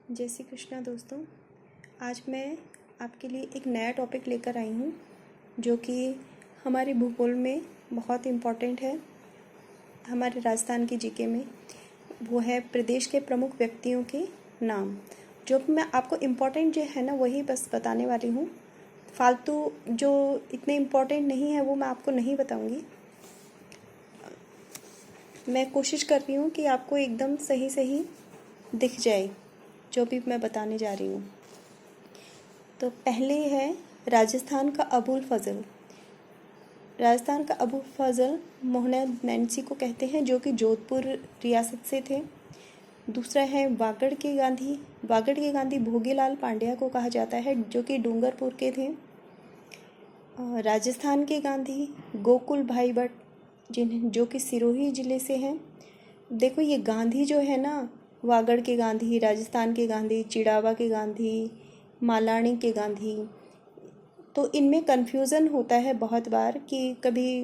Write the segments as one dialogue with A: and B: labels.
A: जय श्री कृष्णा दोस्तों। आज मैं आपके लिए एक नया टॉपिक लेकर आई हूँ जो कि हमारे भूगोल में बहुत इम्पॉर्टेंट है। हमारे राजस्थान की जीके में वो है प्रदेश के प्रमुख व्यक्तियों के नाम। जो मैं आपको इम्पॉर्टेंट जो है ना वही बस बताने वाली हूँ। फालतू जो इतने इम्पॉर्टेंट नहीं है वो मैं आपको नहीं बताऊँगी। मैं कोशिश कर रही हूँ कि आपको एकदम सही सही दिख जाए जो भी मैं बताने जा रही हूँ। तो पहले है राजस्थान का अबुल फजल। राजस्थान का अबुल फजल मोहम्मद नैन्सी को कहते हैं जो कि जोधपुर रियासत से थे। दूसरा है वागड़ के गांधी। वागड़ के गांधी भोगीलाल पांड्या को कहा जाता है जो कि डूंगरपुर के थे। राजस्थान के गांधी गोकुल भाई भट्ट जो कि सिरोही ज़िले से हैं। देखो ये गांधी जो है ना, वागड़ के गांधी, राजस्थान के गांधी, चिड़ावा के गांधी, मालानी के गांधी, तो इनमें कन्फ्यूज़न होता है बहुत बार कि कभी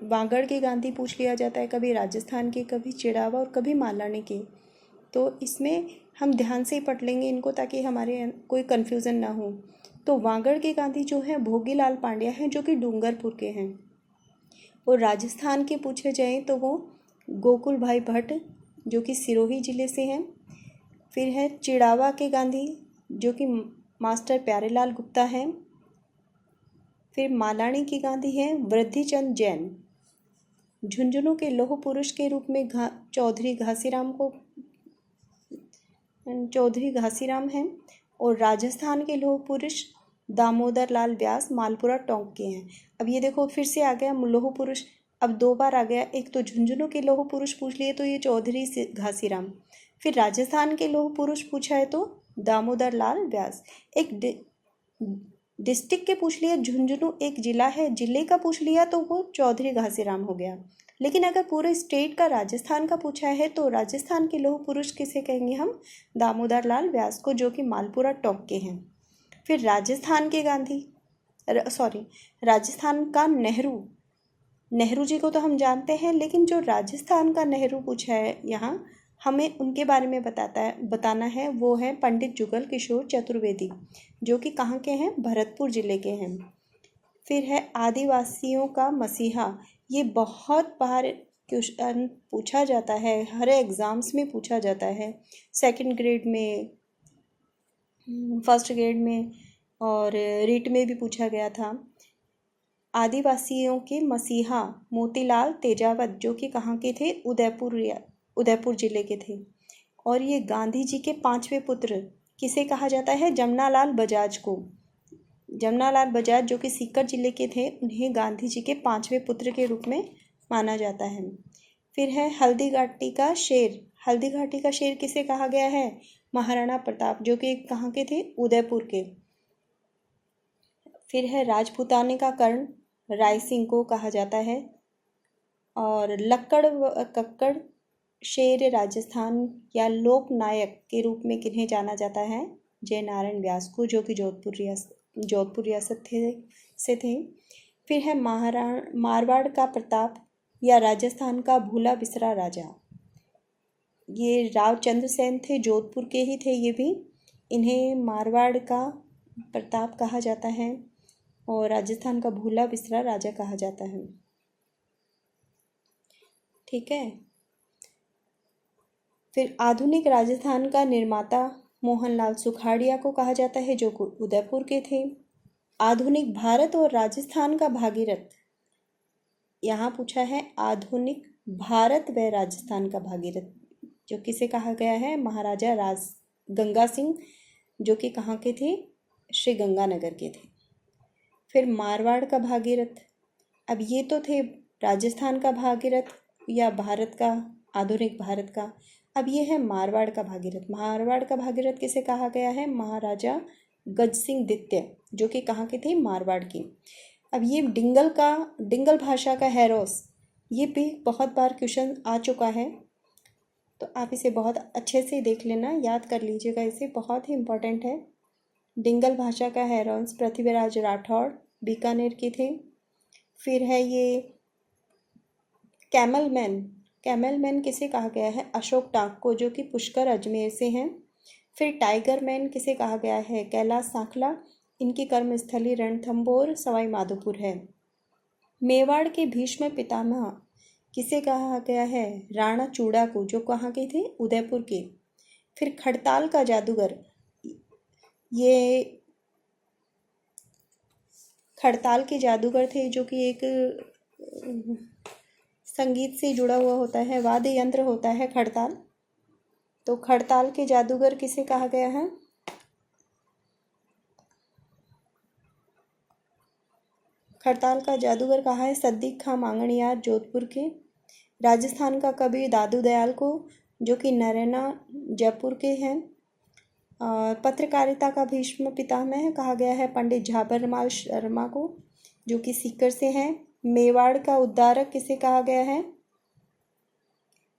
A: वागड़ के गांधी पूछ लिया जाता है, कभी राजस्थान के, कभी चिड़ावा और कभी मालानी के। तो इसमें हम ध्यान से ही पढ़ लेंगे इनको ताकि हमारे कोई कन्फ्यूज़न ना हो। तो वागड़ के गांधी जो हैं भोगीलाल पांड्या हैं जो कि डूंगरपुर के हैं। और राजस्थान के पूछे जाएं तो वो गोकुल भाई भट्ट जो कि सिरोही ज़िले से हैं। फिर है चिड़ावा के गांधी जो कि मास्टर प्यारेलाल गुप्ता हैं। फिर मालानी की गांधी हैं वृद्धिचंद जैन। झुंझुनू के लौह पुरुष के रूप में चौधरी घासीराम हैं। और राजस्थान के लौह पुरुष दामोदर लाल व्यास मालपुरा टोंक के हैं। अब ये देखो फिर से आ गया लौह पुरुष, अब दो बार आ गया। एक तो झुंझुनू के लौह पुरुष पूछ लिए तो ये चौधरी घासीराम, फिर राजस्थान के लौह पुरुष पूछा है तो दामोदर लाल व्यास। एक डिस्ट्रिक्ट के पूछ लिया, झुंझुनू एक जिला है, जिले का पूछ लिया तो वो चौधरी घासीराम हो गया। लेकिन अगर पूरे स्टेट का राजस्थान का पूछा है तो राजस्थान के लौह पुरुष किसे कहेंगे हम? दामोदर लाल व्यास को, जो कि मालपुरा टोंक के हैं। फिर राजस्थान के राजस्थान का नेहरू जी को तो हम जानते हैं, लेकिन जो राजस्थान का नेहरू पूछा है यहाँ हमें उनके बारे में बताना है वो है पंडित जुगल किशोर चतुर्वेदी जो कि कहाँ के हैं? भरतपुर जिले के हैं। फिर है आदिवासियों का मसीहा। ये बहुत बार क्वेश्चन पूछा जाता है, हर एग्ज़ाम्स में पूछा जाता है, सेकंड ग्रेड में, फर्स्ट ग्रेड में और रीट में भी पूछा गया था। आदिवासियों के मसीहा मोतीलाल तेजावत जो कि कहाँ के थे? उदयपुर जिले के थे। और ये गांधी जी के पांचवें पुत्र किसे कहा जाता है? जमनालाल बजाज को। जमनालाल बजाज जो कि सीकर जिले के थे, उन्हें गांधी जी के पांचवें पुत्र के रूप में माना जाता है। फिर है हल्दी घाटी का शेर। हल्दी घाटी का शेर किसे कहा गया है? महाराणा प्रताप जो कि कहाँ के थे? उदयपुर के। फिर है राजपूताने का कर्ण, राय सिंह को कहा जाता है। और कक्कड़ शेर राजस्थान या लोक नायक के रूप में किन्हें जाना जाता है? जय नारायण व्यास को, जो कि जोधपुर रियासत से थे। फिर है मारवाड़ का प्रताप या राजस्थान का भूला बिसरा राजा। ये रावचंद्र सेन थे, जोधपुर के ही थे ये भी। इन्हें मारवाड़ का प्रताप कहा जाता है और राजस्थान का भूला बिसरा राजा कहा जाता है। ठीक है। फिर आधुनिक राजस्थान का निर्माता मोहनलाल सुखाड़िया को कहा जाता है जो उदयपुर के थे। आधुनिक भारत और राजस्थान का भागीरथ, यहाँ पूछा है आधुनिक भारत व राजस्थान का भागीरथ जो किसे कहा गया है? महाराजा गंगा सिंह जो कि कहाँ के थे? श्री गंगानगर के थे। फिर मारवाड़ का भागीरथ, अब ये तो थे राजस्थान का भागीरथ या भारत का, आधुनिक भारत का। अब ये है मारवाड़ का भागीरथ। मारवाड़ का भागीरथ किसे कहा गया है? महाराजा गज सिंह द्वितीय जो कि कहाँ के थे? मारवाड़ के। अब ये डिंगल भाषा का हैरोस, ये भी बहुत बार क्वेश्चन आ चुका है, तो आप इसे बहुत अच्छे से देख लेना, याद कर लीजिएगा, इसे बहुत ही इम्पोर्टेंट है। डिंगल भाषा का हैरोस पृथ्वीराज राठौड़ बीकानेर के थे। फिर है ये कैमल मैन किसे कहा गया है? अशोक टांक को, जो कि पुष्कर अजमेर से हैं। फिर टाइगर मैन किसे कहा गया है? कैलाश साखला। इनकी कर्मस्थली रणथंभौर सवाई माधोपुर है। मेवाड़ के भीष्म पितामह किसे कहा गया है? राणा चूड़ा को, जो कहाँ के थे? उदयपुर के। फिर खड़ताल का जादूगर, ये खड़ताल के जादूगर थे जो कि एक संगीत से जुड़ा हुआ होता है, वाद्य यंत्र होता है खड़ताल। तो खड़ताल के जादूगर किसे कहा गया है? खड़ताल का जादूगर कहा है सद्दीक खां मांगणियार, जोधपुर के। राजस्थान का कवि दादू दयाल को, जो कि नरैना जयपुर के हैं। पत्रकारिता का भीष्म पितामह कहा गया है पंडित झाबरमाल शर्मा को, जो कि सीकर से हैं। मेवाड़ का उद्धारक किसे कहा गया है?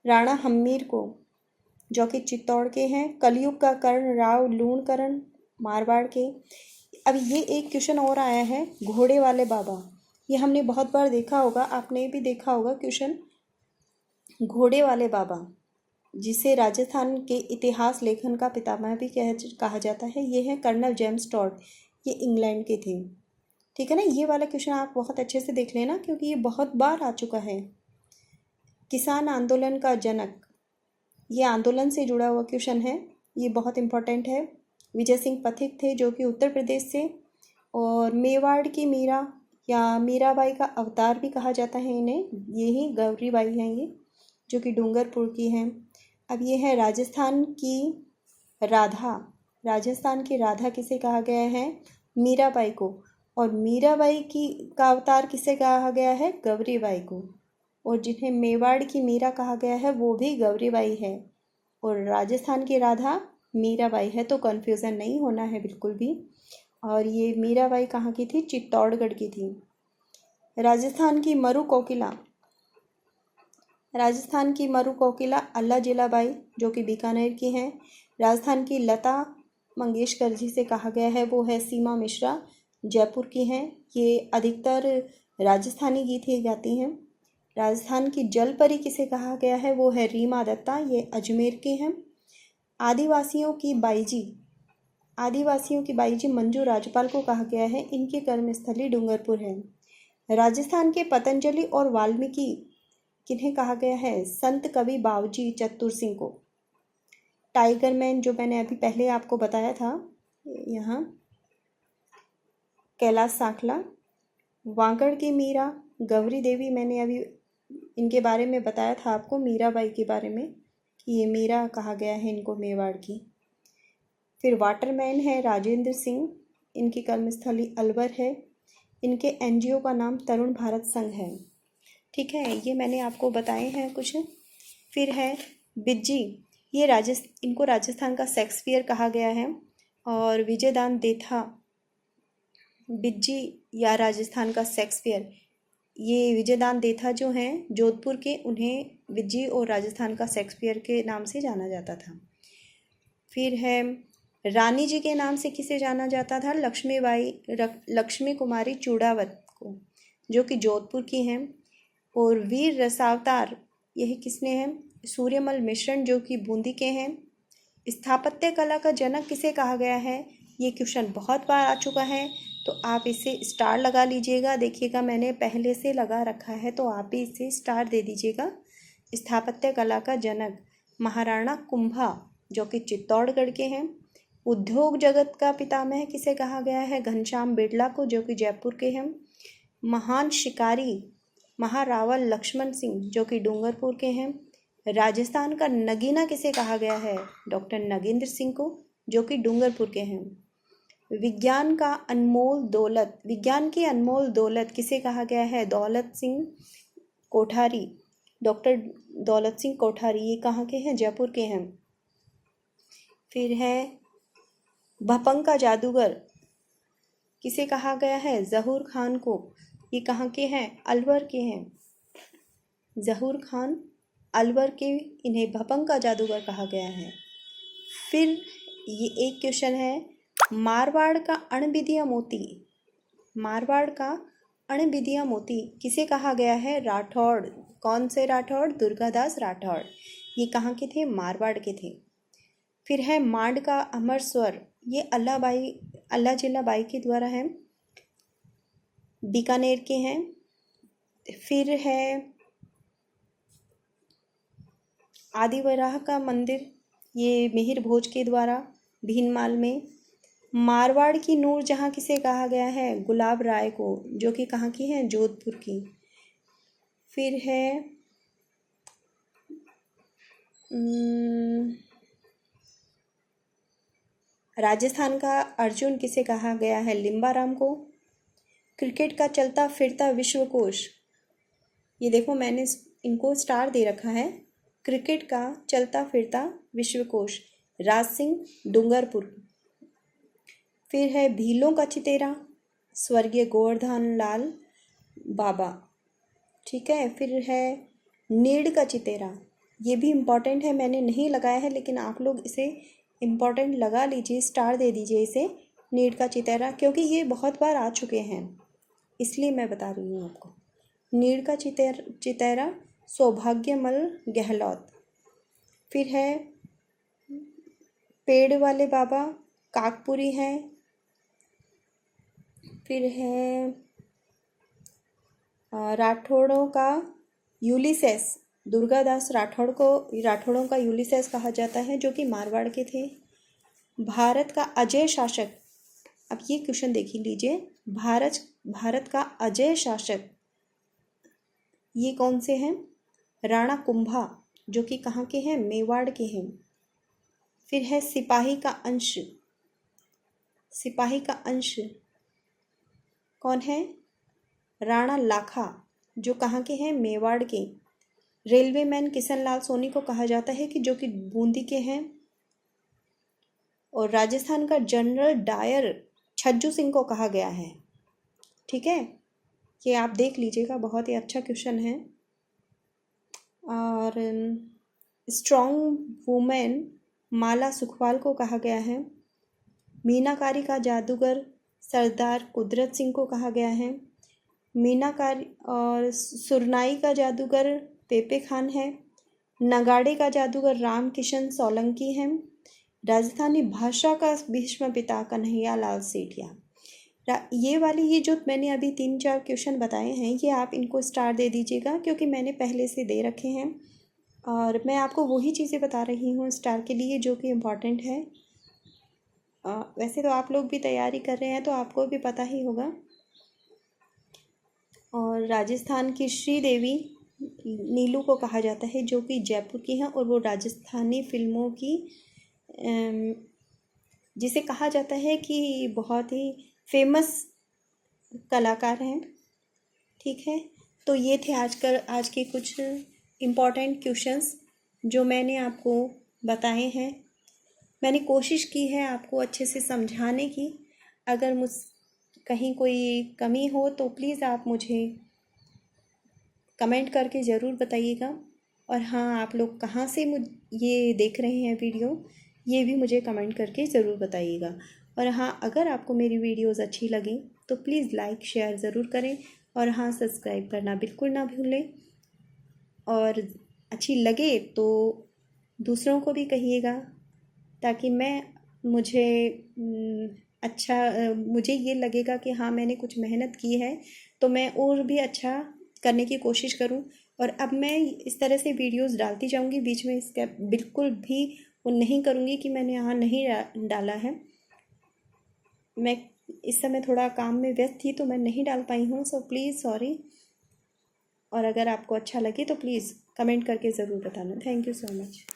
A: राणा हम्मीर को, जो कि चित्तौड़ के हैं। कलयुग का कर्ण राव लूणकरण, मारवाड़ के। अब ये एक क्वेश्चन और आया है, घोड़े वाले बाबा। ये हमने बहुत बार देखा होगा, आपने भी देखा होगा क्वेश्चन। घोड़े वाले बाबा, जिसे राजस्थान के इतिहास लेखन का पितामह भी कहा जाता है, ये है कर्नल जेम्स टॉड। ये इंग्लैंड के थे। ठीक है ना। ये वाला क्वेश्चन आप बहुत अच्छे से देख लेना, क्योंकि ये बहुत बार आ चुका है। किसान आंदोलन का जनक, ये आंदोलन से जुड़ा हुआ क्वेश्चन है, ये बहुत इम्पोर्टेंट है। विजय सिंह पथिक थे, जो कि उत्तर प्रदेश से। और मेवाड़ की मीरा या मीराबाई का अवतार भी कहा जाता है इन्हें, ये ही गौरीबाई हैं ये, जो कि डूंगरपुर की हैं। अब ये है राजस्थान की राधा। राजस्थान की राधा किसे कहा गया है? मीराबाई को। और मीराबाई की का अवतार किसे कहा गया है? गौरीबाई को। और जिन्हें मेवाड़ की मीरा कहा गया है वो भी गौरीबाई है। और राजस्थान की राधा मीराबाई है, तो कन्फ्यूज़न नहीं होना है बिल्कुल भी। और ये मीराबाई कहाँ की थी? चित्तौड़गढ़ की थी। राजस्थान की मरु कोकिला, राजस्थान की मरु कोकिला अल्लाह जिलाबाई, जो कि बीकानेर की हैं। राजस्थान की लता मंगेशकर जिसे कहा गया है वो है सीमा मिश्रा, जयपुर की हैं। ये अधिकतर राजस्थानी गीत ही गाती हैं। राजस्थान की जलपरी किसे कहा गया है? वो है रीमा दत्ता, ये अजमेर के हैं। आदिवासियों की बाईजी, आदिवासियों की बाईजी मंजू राजपाल को कहा गया है, इनकी कर्मस्थली डूंगरपुर है। राजस्थान के पतंजलि और वाल्मीकि किन्हें कहा गया है? संत कवि बावजी चतुर सिंह को। टाइगर मैन, जो मैंने अभी पहले आपको बताया था, यहाँ कैलाश साखला। वांकड़ की मीरा, गौरी देवी, मैंने अभी इनके बारे में बताया था आपको, मीराबाई के बारे में, कि ये मीरा कहा गया है इनको, मेवाड़ की। फिर वाटरमैन है राजेंद्र सिंह, इनकी कर्मस्थली अलवर है। इनके एनजीओ का नाम तरुण भारत संघ है। ठीक है, ये मैंने आपको बताए हैं कुछ। फिर है बिज्जी, ये इनको राजस्थान का शेक्सपियर कहा गया है। और विजयदान देथा, बिज्जी या राजस्थान का शेक्सपियर, ये विजयदान देथा जो हैं जोधपुर के, उन्हें बिज्जी और राजस्थान का शेक्सपियर के नाम से जाना जाता था। फिर है रानी जी के नाम से किसे जाना जाता था? लक्ष्मी कुमारी चूड़ावत को, जो कि जोधपुर की हैं। और वीर रसावतार, यह किसने हैं? सूर्यमल मिश्रण, जो कि बूंदी के हैं। स्थापत्य कला का जनक किसे कहा गया है? ये क्वेश्चन बहुत बार आ चुका है, तो आप इसे स्टार लगा लीजिएगा। देखिएगा मैंने पहले से लगा रखा है, तो आप भी इसे स्टार दे दीजिएगा। स्थापत्य कला का जनक महाराणा कुंभा, जो कि चित्तौड़गढ़ के हैं। उद्योग जगत का पितामह किसे कहा गया है? घनश्याम बिड़ला को, जो कि जयपुर के हैं। महान शिकारी महारावल लक्ष्मण सिंह, जो कि डूंगरपुर के हैं। राजस्थान का नगीना किसे कहा गया है? डॉक्टर नगेंद्र सिंह को, जो कि डूंगरपुर के हैं। विज्ञान की अनमोल दौलत किसे कहा गया है? दौलत सिंह कोठारी, डॉक्टर दौलत सिंह कोठारी, ये कहाँ के हैं? जयपुर के हैं। फिर है भपंग का जादूगर किसे कहा गया है? जहूर खान को, ये कहाँ के हैं? अलवर के हैं। जहूर खान अलवर के, इन्हें भपंग का जादूगर कहा गया है। फिर ये एक क्वेश्चन है, मारवाड़ का अणबिदिया मोती, मारवाड़ का अणबिदिया मोती किसे कहा गया है? राठौड़। कौन से राठौड़? दुर्गादास राठौड़। ये कहाँ के थे? मारवाड़ के थे। फिर है मांड का अमर स्वर, ये अल्लाह जिल्ला बाई के द्वारा है, बीकानेर के हैं। फिर है आदिवराह का मंदिर, ये मिहिर भोज के द्वारा भीनमाल में। मारवाड़ की नूर जहाँ किसे कहा गया है, गुलाब राय को, जो कि कहाँ की है, जोधपुर की। फिर है राजस्थान का अर्जुन किसे कहा गया है, लिम्बाराम को। क्रिकेट का चलता फिरता विश्वकोश, ये देखो मैंने इनको स्टार दे रखा है, क्रिकेट का चलता फिरता विश्वकोश, राज सिंह डूंगरपुर। फिर है भीलों का चितेरा, स्वर्गीय गोवर्धन लाल बाबा, ठीक है। फिर है नीड़ का चितेरा, ये भी इम्पॉर्टेंट है, मैंने नहीं लगाया है लेकिन आप लोग इसे इम्पॉर्टेंट लगा लीजिए, स्टार दे दीजिए इसे, नीड़ का चितेरा, क्योंकि ये बहुत बार आ चुके हैं इसलिए मैं बता रही हूँ आपको। नीड़ का चितेरा सौभाग्यमल गहलोत। फिर है पेड़ वाले बाबा, काकपुरी हैं। फिर है राठौड़ों का यूलिसेस, दुर्गादास राठौड़ों का यूलिसेस कहा जाता है, जो कि मारवाड़ के थे। भारत का अजय शासक, अब ये क्वेश्चन देख लीजिए, भारत का अजय शासक ये कौन से हैं, राणा कुंभा, जो कि कहाँ के हैं, मेवाड़ के हैं। फिर है सिपाही का अंश कौन है, राणा लाखा, जो कहाँ के हैं, मेवाड़ के। रेलवे मैन किशन लाल सोनी को कहा जाता है कि जो कि बूंदी के हैं। और राजस्थान का जनरल डायर छज्जू सिंह को कहा गया है, ठीक है, ये आप देख लीजिएगा, बहुत ही अच्छा क्वेश्चन है। और स्ट्रॉन्ग वुमेन माला सुखवाल को कहा गया है। मीनाकारी का जादूगर सरदार कुदरत सिंह को कहा गया है। मीनाकारी और सुरनाई का जादूगर पेपे खान है। नगाड़े का जादूगर राम किशन सोलंकी हैं। राजस्थानी भाषा का भीष्म पिता कन्हैया लाल सेठिया। ये जो मैंने अभी 3-4 क्वेश्चन बताए हैं, ये आप इनको स्टार दे दीजिएगा, क्योंकि मैंने पहले से दे रखे हैं और मैं आपको वही चीज़ें बता रही हूँ स्टार के लिए जो कि इम्पॉर्टेंट है। वैसे तो आप लोग भी तैयारी कर रहे हैं तो आपको भी पता ही होगा। और राजस्थान की श्रीदेवी नीलू को कहा जाता है, जो कि जयपुर की हैं, और वो राजस्थानी फिल्मों की जिसे कहा जाता है कि बहुत ही फेमस कलाकार हैं, ठीक है। तो ये थे आज के कुछ इम्पॉर्टेंट क्वेश्चंस जो मैंने आपको बताए हैं। मैंने कोशिश की है आपको अच्छे से समझाने की। अगर कहीं कोई कमी हो तो प्लीज़ आप मुझे कमेंट करके ज़रूर बताइएगा। और हाँ, आप लोग कहाँ से ये देख रहे हैं वीडियो, ये भी मुझे कमेंट करके ज़रूर बताइएगा। और हाँ, अगर आपको मेरी वीडियोज़ अच्छी लगी तो प्लीज़ लाइक शेयर ज़रूर करें। और हाँ, सब्सक्राइब करना बिल्कुल ना भूलें। और अच्छी लगे तो दूसरों को भी कहिएगा, ताकि मुझे ये लगेगा कि हाँ, मैंने कुछ मेहनत की है, तो मैं और भी अच्छा करने की कोशिश करूं। और अब मैं इस तरह से वीडियोस डालती जाऊंगी, बीच में इसका बिल्कुल भी वो नहीं करूंगी कि मैंने यहाँ नहीं डाला है। मैं इस समय थोड़ा काम में व्यस्त थी तो मैं नहीं डाल पाई हूँ, सो प्लीज़ सॉरी। और अगर आपको अच्छा लगे तो प्लीज़ कमेंट करके ज़रूर बताना। Thank you so much.